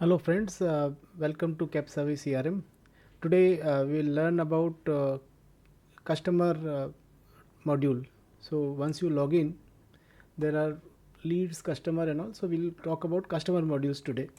Hello friends, welcome to CapSavvy CRM. Today we'll learn about customer module. So once you log in, there are leads, customer and all. So we'll talk about customer modules today.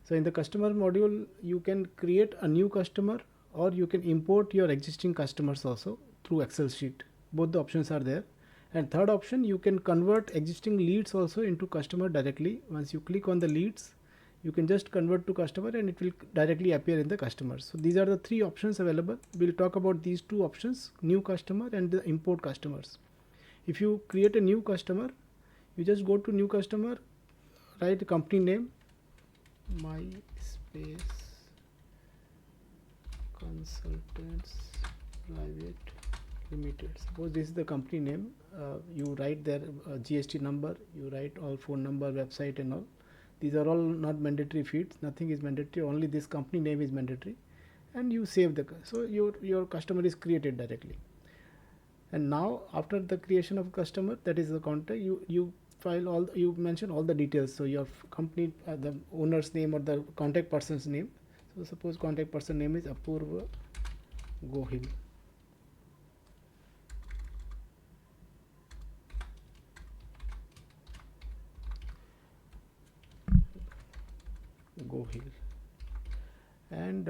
So in the customer module, you can create a new customer or you can import your existing customers also through Excel sheet. Both the options are there. And third option, you can convert existing leads also into customer directly. Once you click on the leads, you can just convert to customer and it will directly appear in the customers. So these are the three options available. We'll talk about these two options, new customer and the import customers. If you create a new customer, you just go to new customer, write the company name, my space consultants private limited. Suppose this is the company name. You write their GST number, you write all phone number, website and all. These are all not mandatory fields, nothing is mandatory, only this company name is mandatory, and you save the, so your customer is created directly. And now after the creation of customer, that is the contact, you file all, you mention all the details. So your company, the owner's name or the contact person's name. So suppose contact person name is Apurva Gohil. Gohil. And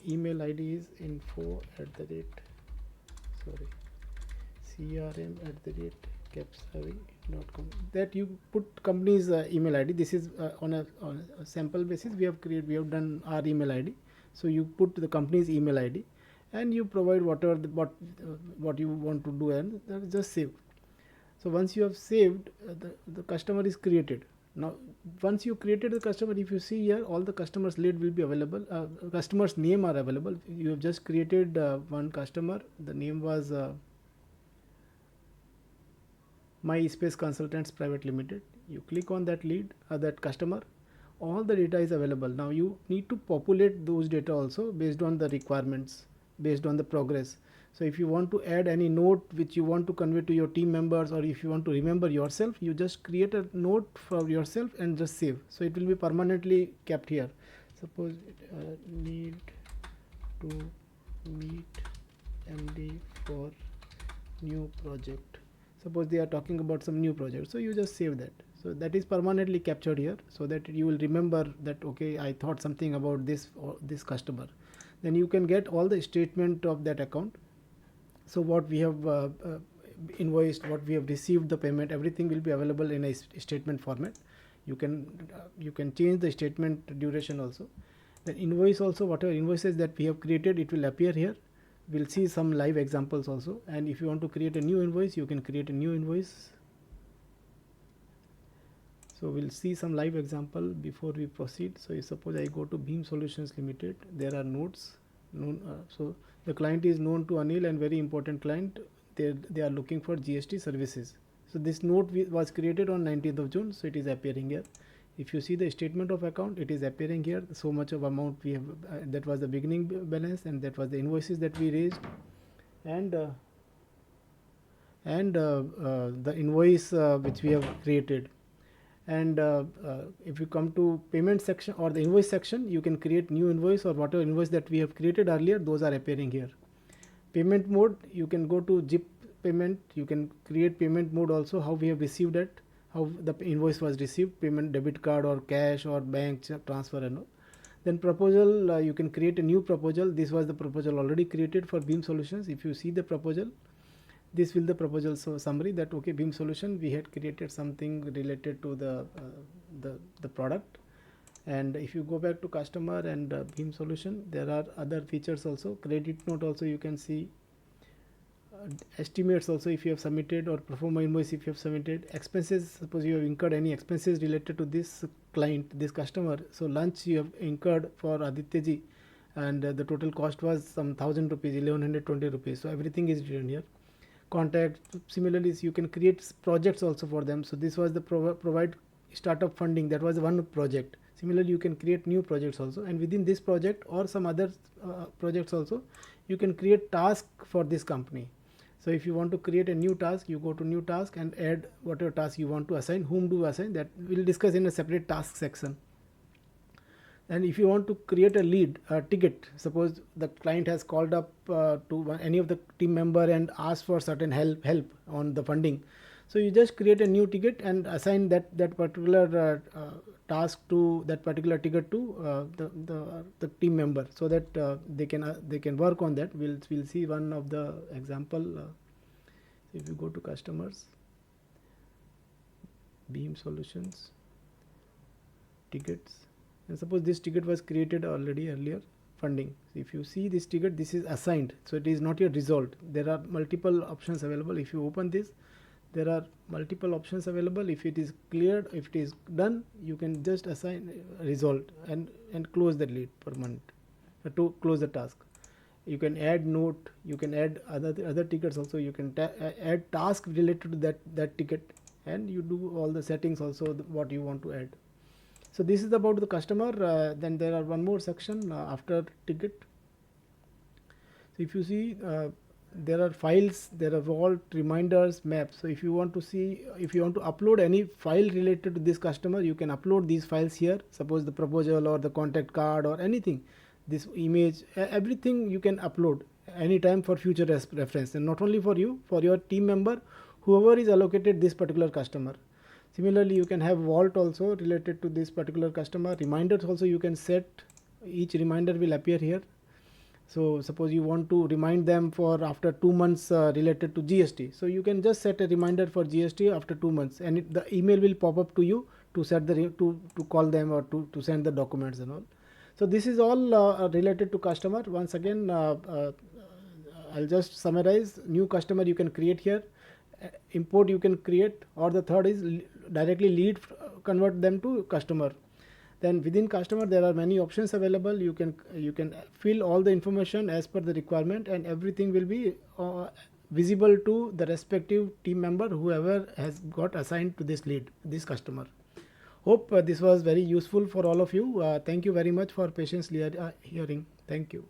email ID is CRM@capsavvy.com. That you put company's email ID. This is on a sample basis. We have done our email ID. So you put the company's email ID, and you provide whatever what you want to do, and just save. So once you have saved, the customer is created. Now once you created the customer, if you see here, all the customers lead will be available, customers name are available. You have just created one customer, the name was My Space Consultants Private Limited. You click on that lead, that customer, all the data is available. Now you need to populate those data also based on the requirements, based on the progress. So if you want to add any note which you want to convey to your team members, or if you want to remember yourself, you just create a note for yourself and just save. So it will be permanently kept here. Suppose need to meet MD for new project. Suppose they are talking about some new project, so you just save that. So that is permanently captured here, so that you will remember that, okay, I thought something about this or this customer. Then you can get all the statement of that account. So what we have invoiced, what we have received, the payment, everything will be available in a statement format. You can change the statement duration also. Then invoice also, whatever invoices that we have created, it will appear here. We'll see some live examples also. And if you want to create a new invoice, you can create a new invoice. So we'll see some live example before we proceed. So suppose I go to Beam Solutions Limited, there are notes. So the client is known to Anil and very important client. They are looking for GST services. So this note was created on 19th of June. So it is appearing here. If you see the statement of account, it is appearing here. So much of amount we have, that was the beginning balance, and that was the invoices that we raised, and the invoice which we have created. And if you come to payment section or the invoice section, you can create new invoice, or whatever invoice that we have created earlier, those are appearing here. Payment mode, you can go to zip payment, you can create payment mode also, how we have received it, how the invoice was received, payment debit card or cash or bank transfer and all. Then proposal, you can create a new proposal. This was the proposal already created for Beam Solutions. If you see the proposal, this will the proposal summary, that okay, Beam Solution, we had created something related to the product. And if you go back to customer and Beam Solution, there are other features also. Credit note also you can see. Estimates also, if you have submitted, or pro forma invoice if you have submitted. Expenses, suppose you have incurred any expenses related to this client, this customer. So lunch you have incurred for Aditya ji, and the total cost was some 1,000 rupees, 1120 rupees. So everything is written here. Contact, similarly you can create projects also for them. So this was the provide startup funding, that was one project. Similarly you can create new projects also, and within this project or some other projects also, you can create task for this company. So if you want to create a new task, you go to new task and add whatever task you want to assign, whom do assign, that we'll discuss in a separate task section. And if you want to create a lead, a ticket, suppose the client has called up any of the team member and asked for certain help on the funding, so you just create a new ticket and assign that particular task to that particular ticket to the team member, so that they can work on that. We'll see one of the example. If you go to customers, Beam Solutions, tickets, and suppose this ticket was created already earlier, funding. If you see this ticket, this is assigned, so it is not yet resolved. There are multiple options available. If you open this, there are multiple options available. If it is cleared, if it is done, you can just assign resolved and close the lead per month to close the task. You can add note, you can add other tickets also. You can add task related to that ticket, and you do all the settings also, what you want to add. So this is about the customer. Then there are one more section after ticket. So if you see, there are files, there are vault, reminders, maps. So if you want to see, if you want to upload any file related to this customer, you can upload these files here. Suppose the proposal or the contact card or anything, this image, everything you can upload anytime for future reference, and not only for you, for your team member, whoever is allocated this particular customer. Similarly, you can have vault also related to this particular customer. Reminders also you can set. Each reminder will appear here. So suppose you want to remind them for after 2 months related to GST. So you can just set a reminder for GST after 2 months, and the email will pop up to you to set the to call them or to send the documents and all. So this is all related to customer. Once again, I'll just summarize. New customer you can create here. Import you can create, or the third is directly lead, convert them to customer. Then within customer there are many options available. You can fill all the information as per the requirement, and everything will be visible to the respective team member whoever has got assigned to this lead, this customer. Hope this was very useful for all of you. Thank you very much for patiently hearing. Thank you.